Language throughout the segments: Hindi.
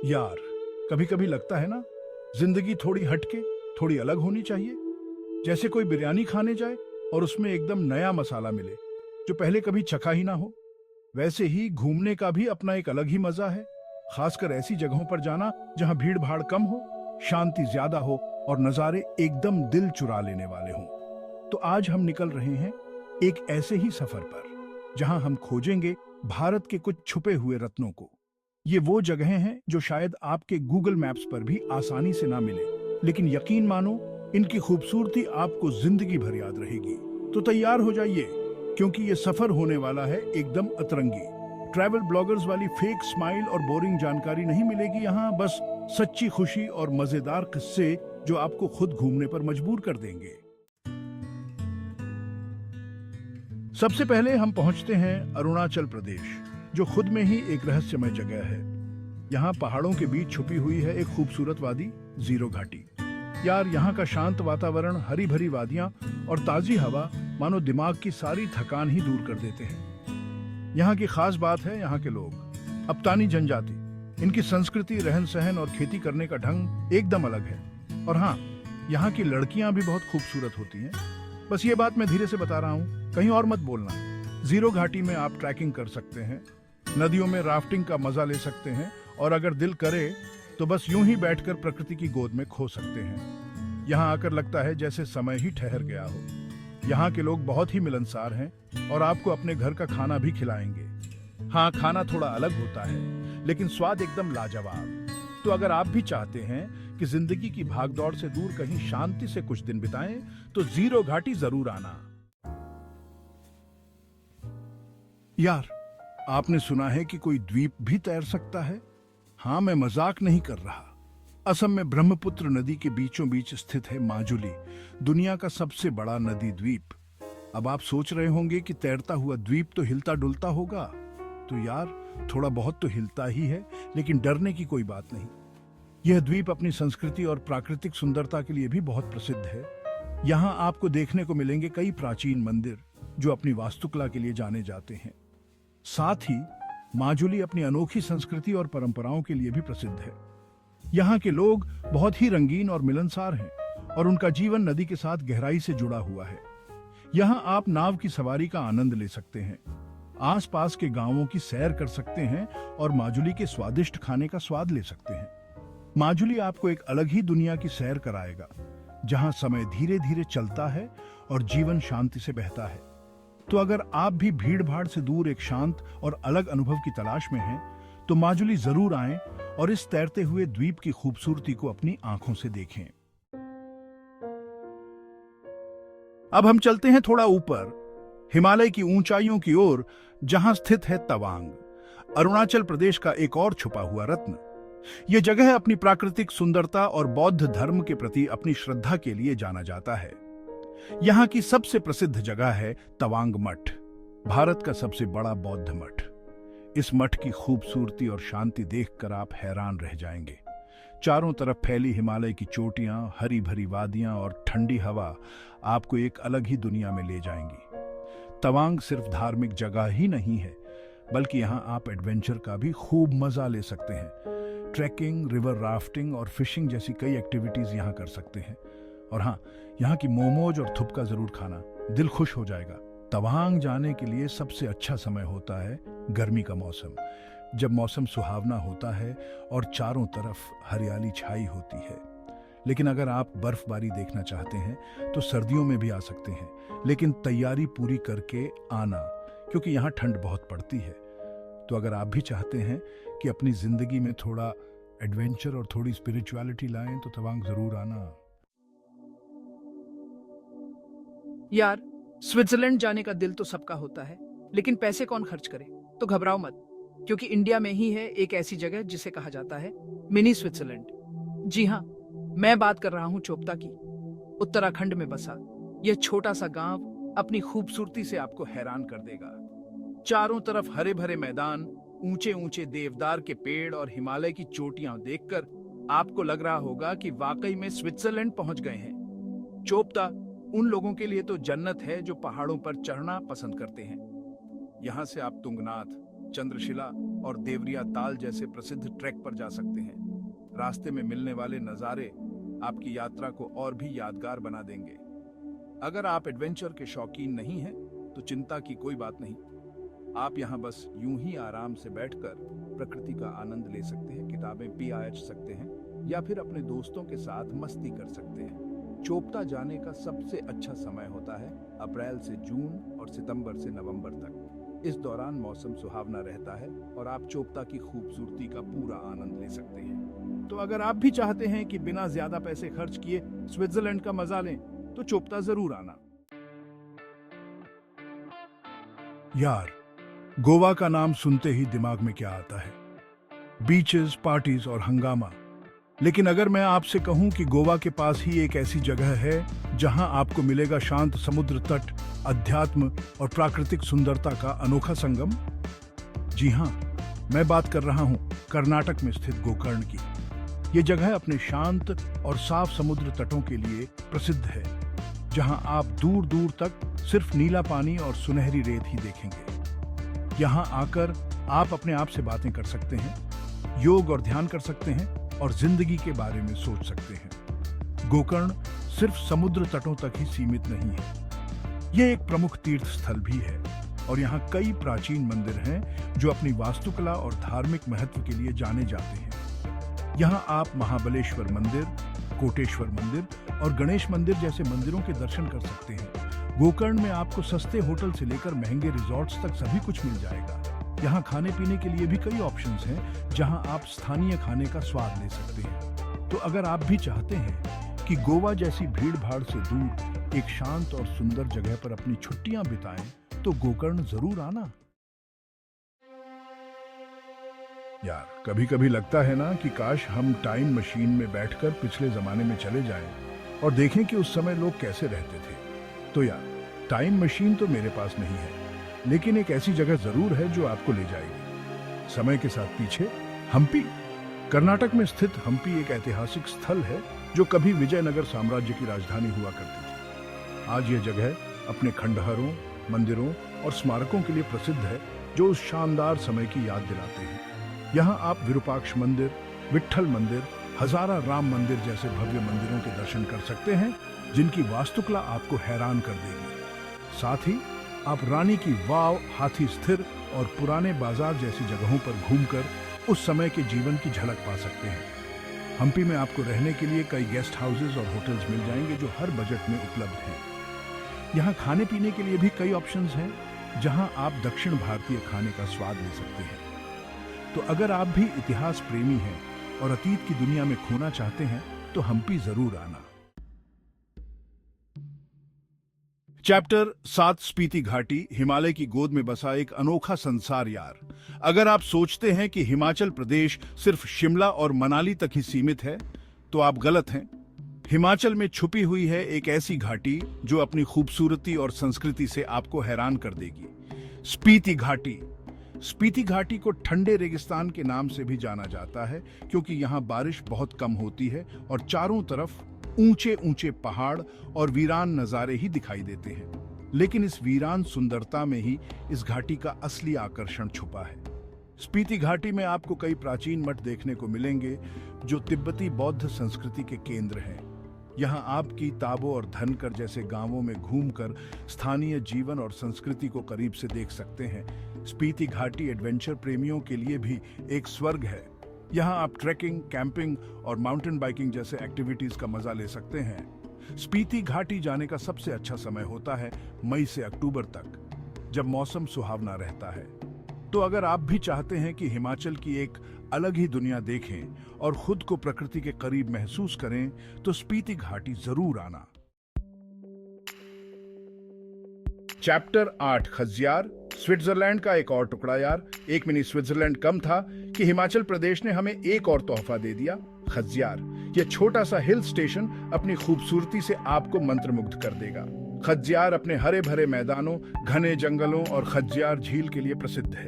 यार, कभी कभी लगता है ना, जिंदगी थोड़ी हटके, थोड़ी अलग होनी चाहिए। जैसे कोई बिरयानी खाने जाए और उसमें एकदम नया मसाला मिले जो पहले कभी चखा ही ना हो। वैसे ही घूमने का भी अपना एक अलग ही मजा है। खासकर ऐसी जगहों पर जाना जहां भीड़ भाड़ कम हो, शांति ज्यादा हो और नज़ारे एकदम दिल चुरा लेने वाले हों। तो आज हम निकल रहे हैं एक ऐसे ही सफर पर जहां हम खोजेंगे भारत के कुछ छुपे हुए रत्नों को। ये वो जगहें हैं जो शायद आपके गूगल मैप्स पर भी आसानी से ना मिले, लेकिन यकीन मानो, इनकी खूबसूरती आपको जिंदगी भर याद रहेगी। तो तैयार हो जाइए, क्योंकि ये सफर होने वाला है एकदम अतरंगी। ट्रैवल ब्लॉगर्स वाली फेक स्माइल और बोरिंग जानकारी नहीं मिलेगी यहाँ, बस सच्ची खुशी और मजेदार किस्से जो आपको खुद घूमने पर मजबूर कर देंगे। सबसे पहले हम पहुंचते हैं अरुणाचल प्रदेश, जो खुद में ही एक रहस्यमय जगह है। यहाँ पहाड़ों के बीच छुपी हुई है एक खूबसूरत वादी, जीरो घाटी। यार, यहाँ का शांत वातावरण, हरी भरी वादियां और ताजी हवा मानो दिमाग की सारी थकान ही दूर कर देते हैं। यहाँ की खास बात है यहाँ के लोग, अप्तानी जनजाति। इनकी संस्कृति, रहन सहन और खेती करने का ढंग एकदम अलग है। और हाँ, यहाँ की लड़कियां भी बहुत खूबसूरत होती हैं। बस ये बात मैं धीरे से बता रहा हूँ, कहीं और मत बोलना। जीरो घाटी में आप ट्रैकिंग कर सकते हैं, नदियों में राफ्टिंग का मजा ले सकते हैं और अगर दिल करे तो बस यूं ही बैठकर प्रकृति की गोद में खो सकते हैं। यहाँ आकर लगता है जैसे समय ही ठहर गया हो। यहाँ के लोग बहुत ही मिलनसार हैं और आपको अपने घर का खाना भी खिलाएंगे। हाँ, खाना थोड़ा अलग होता है, लेकिन स्वाद एकदम लाजवाब। तो अगर आप भी चाहते हैं कि जिंदगी की भागदौड़ से दूर कहीं शांति से कुछ दिन बिताएं, तो जीरो घाटी जरूर आना। यार, आपने सुना है कि कोई द्वीप भी तैर सकता है? हाँ, मैं मजाक नहीं कर रहा। असम में ब्रह्मपुत्र नदी के बीचों बीच स्थित है माजुली, दुनिया का सबसे बड़ा नदी द्वीप। अब आप सोच रहे होंगे कि तैरता हुआ द्वीप तो हिलता डुलता होगा। तो यार, थोड़ा बहुत तो हिलता ही है, लेकिन डरने की कोई बात नहीं। यह द्वीप अपनी संस्कृति और प्राकृतिक सुंदरता के लिए भी बहुत प्रसिद्ध है। यहाँ आपको देखने को मिलेंगे कई प्राचीन मंदिर जो अपनी वास्तुकला के लिए जाने जाते हैं। साथ ही माजुली अपनी अनोखी संस्कृति और परंपराओं के लिए भी प्रसिद्ध है। यहाँ के लोग बहुत ही रंगीन और मिलनसार हैं और उनका जीवन नदी के साथ गहराई से जुड़ा हुआ है। यहाँ आप नाव की सवारी का आनंद ले सकते हैं, आसपास के गांवों की सैर कर सकते हैं और माजुली के स्वादिष्ट खाने का स्वाद ले सकते हैं। माजुली आपको एक अलग ही दुनिया की सैर कराएगा, जहां समय धीरे धीरे चलता है और जीवन शांति से बहता है। तो अगर आप भी भीड़ भाड़ से दूर एक शांत और अलग अनुभव की तलाश में हैं, तो माजुली जरूर आएं और इस तैरते हुए द्वीप की खूबसूरती को अपनी आंखों से देखें। अब हम चलते हैं थोड़ा ऊपर, हिमालय की ऊंचाइयों की ओर, जहां स्थित है तवांग, अरुणाचल प्रदेश का एक और छुपा हुआ रत्न। यह जगह अपनी प्राकृतिक सुंदरता और बौद्ध धर्म के प्रति अपनी श्रद्धा के लिए जाना जाता है। यहाँ की सबसे प्रसिद्ध जगह है तवांग मठ, भारत का सबसे बड़ा बौद्ध मठ। इस मठ की खूबसूरती और शांति देखकर आप हैरान रह जाएंगे। चारों तरफ फैली हिमालय की चोटियां, हरी भरी वादियां और ठंडी हवा आपको एक अलग ही दुनिया में ले जाएंगी। तवांग सिर्फ धार्मिक जगह ही नहीं है, बल्कि यहाँ आप एडवेंचर का भी खूब मजा ले सकते हैं। ट्रैकिंग, रिवर राफ्टिंग और फिशिंग जैसी कई एक्टिविटीज यहाँ कर सकते हैं। और हाँ, यहाँ की मोमोज और थुपका जरूर खाना, दिल खुश हो जाएगा। तवांग जाने के लिए सबसे अच्छा समय होता है गर्मी का मौसम, जब मौसम सुहावना होता है और चारों तरफ हरियाली छाई होती है। लेकिन अगर आप बर्फबारी देखना चाहते हैं तो सर्दियों में भी आ सकते हैं, लेकिन तैयारी पूरी करके आना, क्योंकि यहाँ ठंड बहुत पड़ती है। तो अगर आप भी चाहते हैं कि अपनी जिंदगी में थोड़ा एडवेंचर और थोड़ी स्पिरिचुअलिटी लाएं, तो तवांग जरूर आना। यार, स्विट्जरलैंड जाने का दिल तो सबका होता है, लेकिन पैसे कौन खर्च करे? तो घबराओ मत, क्योंकि इंडिया में ही है एक ऐसी जगह जिसे कहा जाता है मिनी स्विट्जरलैंड। जी हाँ, मैं बात कर रहा हूँ चोपता की। उत्तराखंड में बसा यह छोटा सा गांव अपनी खूबसूरती से आपको हैरान कर देगा। चारों तरफ हरे भरे मैदान, ऊंचे ऊंचे देवदार के पेड़ और हिमालय की चोटियां देखकर आपको लग रहा होगा कि वाकई में स्विट्जरलैंड पहुंच गए हैं। चोपता उन लोगों के लिए तो जन्नत है जो पहाड़ों पर चढ़ना पसंद करते हैं। यहाँ से आप तुंगनाथ, चंद्रशिला और देवरिया ताल जैसे प्रसिद्ध ट्रैक पर जा सकते हैं। रास्ते में मिलने वाले नज़ारे आपकी यात्रा को और भी यादगार बना देंगे। अगर आप एडवेंचर के शौकीन नहीं हैं, तो चिंता की कोई बात नहीं। आप यहाँ बस यूं ही आराम से बैठकर प्रकृति का आनंद ले सकते हैं, किताबें पढ़ सकते हैं या फिर अपने दोस्तों के साथ मस्ती कर सकते हैं। चोपता जाने का सबसे अच्छा समय होता है अप्रैल से जून और सितंबर से नवंबर तक। इस दौरान मौसम सुहावना रहता है और आप चोपता की खूबसूरती का पूरा आनंद ले सकते हैं। तो अगर आप भी चाहते हैं कि बिना ज्यादा पैसे खर्च किए स्विट्जरलैंड का मजा लें, तो चोपता जरूर आना। यार, गोवा का नाम सुनते ही दिमाग में क्या आता है? बीचेस, पार्टीज और हंगामा। लेकिन अगर मैं आपसे कहूं कि गोवा के पास ही एक ऐसी जगह है जहां आपको मिलेगा शांत समुद्र तट, अध्यात्म और प्राकृतिक सुंदरता का अनोखा संगम। जी हां, मैं बात कर रहा हूं कर्नाटक में स्थित गोकर्ण की। ये जगह अपने शांत और साफ समुद्र तटों के लिए प्रसिद्ध है, जहां आप दूर दूर तक सिर्फ नीला पानी और सुनहरी रेत ही देखेंगे। यहां आकर आप अपने आप से बातें कर सकते हैं, योग और ध्यान कर सकते हैं और जिंदगी के बारे में सोच सकते हैं। गोकर्ण सिर्फ समुद्र तटों तक ही सीमित नहीं है, यह एक प्रमुख तीर्थ स्थल भी है और यहाँ कई प्राचीन मंदिर हैं जो अपनी वास्तुकला और धार्मिक महत्व के लिए जाने जाते हैं। यहाँ आप महाबलेश्वर मंदिर, कोटेश्वर मंदिर और गणेश मंदिर जैसे मंदिरों के दर्शन कर सकते हैं। गोकर्ण में आपको सस्ते होटल से लेकर महंगे रिजॉर्ट्स तक सभी कुछ मिल जाएगा। यहाँ खाने पीने के लिए भी कई ऑप्शंस हैं, जहाँ आप स्थानीय खाने का स्वाद ले सकते हैं। तो अगर आप भी चाहते हैं कि गोवा जैसी भीड़ भाड़ से दूर एक शांत और सुंदर जगह पर अपनी छुट्टियां बिताएं, तो गोकर्ण जरूर आना। यार, कभी कभी लगता है ना कि काश हम टाइम मशीन में बैठकर पिछले जमाने में चले जाएं और देखें कि उस समय लोग कैसे रहते थे। तो यार, टाइम मशीन तो मेरे पास नहीं है, लेकिन एक ऐसी जगह जरूर है जो आपको ले जाएगी समय के साथ पीछे। हम्पी। कर्नाटक में स्थित हम्पी एक ऐतिहासिक स्थल है जो कभी विजयनगर साम्राज्य की राजधानी हुआ करती थी। आज यह जगह अपने खंडहरों, मंदिरों और स्मारकों के लिए प्रसिद्ध है जो उस शानदार समय की याद दिलाते हैं। यहाँ आप विरूपाक्ष मंदिर, विट्ठल मंदिर, हजारा राम मंदिर जैसे भव्य मंदिरों के दर्शन कर सकते हैं, जिनकी वास्तुकला आपको हैरान कर देगी। साथ ही आप रानी की वाव, हाथी स्थिर और पुराने बाजार जैसी जगहों पर घूमकर उस समय के जीवन की झलक पा सकते हैं। हम्पी में आपको रहने के लिए कई गेस्ट हाउसेज और होटल्स मिल जाएंगे जो हर बजट में उपलब्ध हैं। यहाँ खाने पीने के लिए भी कई ऑप्शंस हैं, जहाँ आप दक्षिण भारतीय खाने का स्वाद ले सकते हैं। तो अगर आप भी इतिहास प्रेमी हैं और अतीत की दुनिया में खोना चाहते हैं, तो हम्पी जरूर आना। चैप्टर 7, स्पीति घाटी, हिमालय की गोद में बसा एक अनोखा संसार। यार, अगर आप सोचते हैं कि हिमाचल प्रदेश सिर्फ शिमला और मनाली तक ही सीमित है, तो आप गलत हैं। हिमाचल में छुपी हुई है एक ऐसी घाटी जो अपनी खूबसूरती और संस्कृति से आपको हैरान कर देगी। स्पीति घाटी। स्पीति घाटी को ठंडे रेगिस्तान के नाम से भी जाना जाता है, क्योंकि यहाँ बारिश बहुत कम होती है और चारों तरफ ऊंचे ऊंचे पहाड़ और वीरान नजारे ही दिखाई देते हैं। लेकिन इस वीरान सुंदरता में ही इस घाटी का असली आकर्षण छुपा है। स्पीति घाटी में आपको कई प्राचीन मठ देखने को मिलेंगे जो तिब्बती बौद्ध संस्कृति के केंद्र हैं। यहाँ आप की ताबो और धनकर जैसे गांवों में घूमकर स्थानीय जीवन और संस्कृति को करीब से देख सकते हैं। स्पीति घाटी एडवेंचर प्रेमियों के लिए भी एक स्वर्ग है। यहाँ आप ट्रैकिंग, कैंपिंग और माउंटेन बाइकिंग जैसे एक्टिविटीज का मजा ले सकते हैं। स्पीति घाटी जाने का सबसे अच्छा समय होता है मई से अक्टूबर तक, जब मौसम सुहावना रहता है। तो अगर आप भी चाहते हैं कि हिमाचल की एक अलग ही दुनिया देखें और खुद को प्रकृति के करीब महसूस करें, तो स्पीति घाटी जरूर आना। चैप्टर 8, खज्जियार, स्विट्जरलैंड का एक और टुकड़ा। यार, एक मिनी स्विट्जरलैंड कम था कि हिमाचल प्रदेश ने हमें एक और तोहफा दे दिया, खज्जियार। यह छोटा सा हिल स्टेशन अपनी खूबसूरती से आपको मंत्रमुग्ध कर देगा। खज्जियार अपने हरे भरे मैदानों, घने जंगलों और खज्जियार झील के लिए प्रसिद्ध है।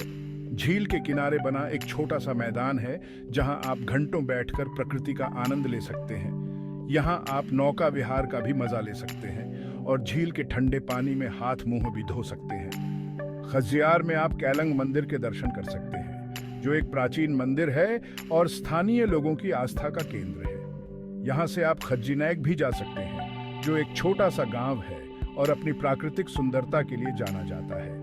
झील के किनारे बना एक छोटा सा मैदान है जहां आप घंटों बैठकर प्रकृति का आनंद ले सकते हैं। यहां आप नौका विहार का भी मजा ले सकते हैं और झील के ठंडे पानी में हाथ मुंह भी धो सकते हैं। खजियार में आप कैलंग मंदिर के दर्शन कर सकते हैं, जो एक प्राचीन मंदिर है और स्थानीय लोगों की आस्था का केंद्र है। यहाँ से आप खज्जीनैक भी जा सकते हैं, जो एक छोटा सा गांव है और अपनी प्राकृतिक सुंदरता के लिए जाना जाता है।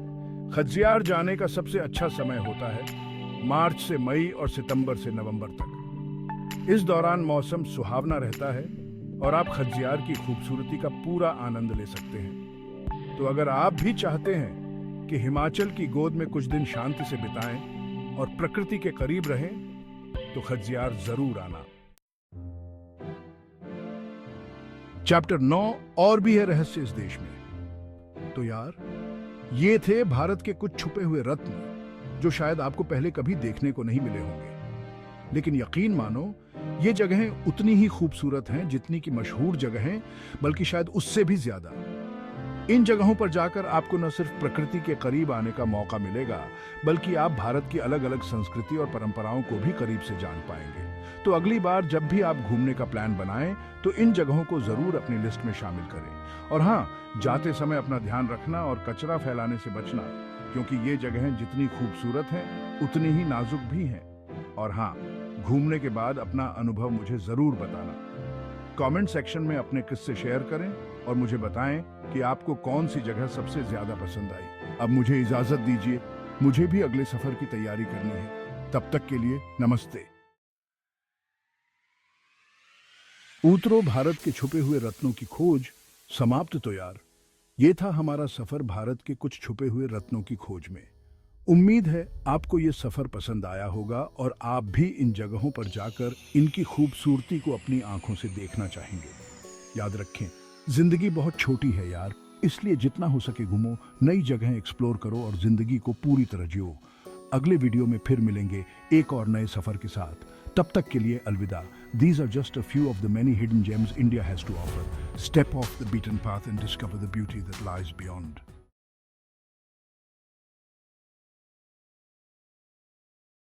खज्जियार जाने का सबसे अच्छा समय होता है मार्च से मई और सितंबर से नवंबर तक। इस दौरान मौसम सुहावना रहता है और आप खज्जियार की खूबसूरती का पूरा आनंद ले सकते हैं। तो अगर आप भी चाहते हैं कि हिमाचल की गोद में कुछ दिन शांति से बिताएं और प्रकृति के करीब रहें, तो खज्जियार जरूर आना। चैप्टर 9 और भी है रहस्य इस देश में। तो यार, ये थे भारत के कुछ छुपे हुए रत्न जो शायद आपको पहले कभी देखने को नहीं मिले होंगे। लेकिन यकीन मानो, ये जगहें उतनी ही खूबसूरत हैं जितनी की मशहूर जगहें, बल्कि शायद उससे भी ज्यादा। इन जगहों पर जाकर आपको न सिर्फ प्रकृति के करीब आने का मौका मिलेगा, बल्कि आप भारत की अलग अलग संस्कृति और परंपराओं को भी करीब से जान पाएंगे। तो अगली बार जब भी आप घूमने का प्लान बनाएं, तो इन जगहों को जरूर अपनी लिस्ट में शामिल करें। और हाँ, जाते समय अपना ध्यान रखना और कचरा फैलाने से बचना, क्योंकि ये जगहें जितनी खूबसूरत हैं उतनी ही नाजुक भी हैं। और हाँ, घूमने के बाद अपना अनुभव मुझे जरूर बताना। कमेंट सेक्शन में अपने किस्से शेयर करें और मुझे बताएं कि आपको कौन सी जगह सबसे ज्यादा पसंद आई। अब मुझे इजाजत दीजिए, मुझे भी अगले सफर की तैयारी करनी है। तब तक के लिए नमस्ते। उतरो भारत के छुपे हुए रत्नों की खोज समाप्त। तो यार, ये था हमारा सफर भारत के कुछ छुपे हुए रत्नों की खोज में। उम्मीद है आपको ये सफर पसंद आया होगा और आप भी इन जगहों पर जाकर इनकी खूबसूरती को अपनी आंखों से देखना चाहेंगे। याद रखें, जिंदगी बहुत छोटी है यार, इसलिए जितना हो सके घूमो, नई जगहें एक्सप्लोर करो और जिंदगी को पूरी तरह जियो। अगले वीडियो में फिर मिलेंगे एक और नए सफर के साथ। तब तक के लिए अलविदा। These are just a few of the many hidden gems India has to offer. Step off the beaten path and discover the beauty that lies beyond.